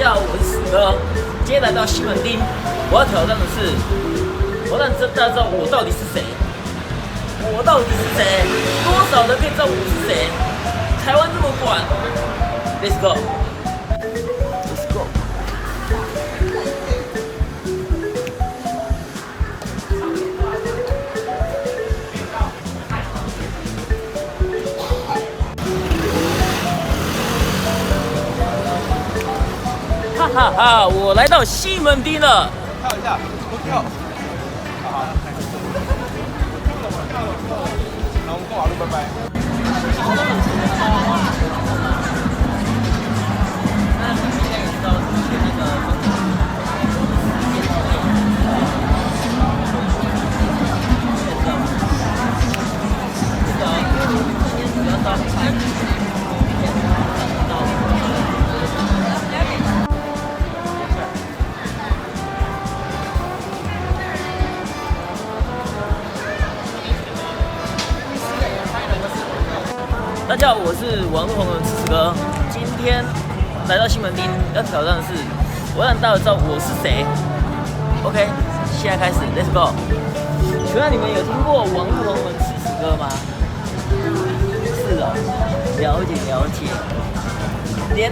家好，我是史哥。今天来到西门町，我要挑战的是，我让大家知道我到底是谁。我到底是谁？多少人可以知道我是谁？台湾这么广 ，Let's go，Let's go。哈哈哈！我来到西门町了。跳一下，多跳。好，那我们过马路，拜拜。大家好，我是网络红人吃吃哥。今天来到西门町，要挑战的是，我让大家知道我是谁。OK， 现在开始 ，Let's go。请问你们有听过网络红人吃吃哥吗？是哦，了解了解。连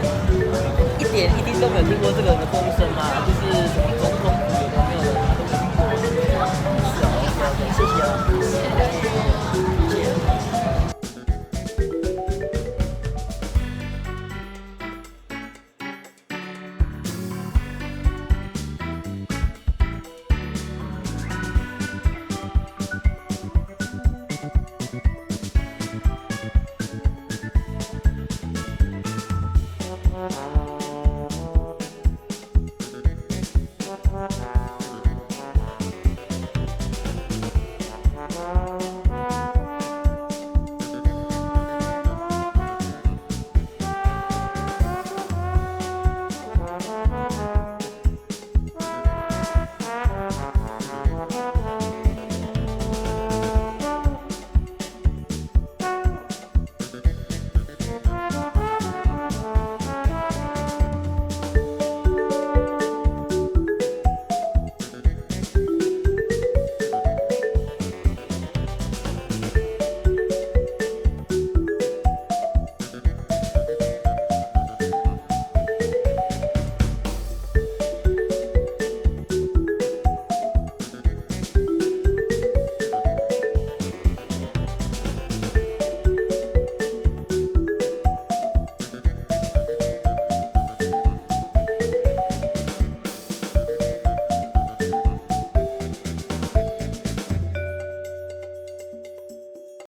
一点一滴都没有听过这个人的风声吗？就是什么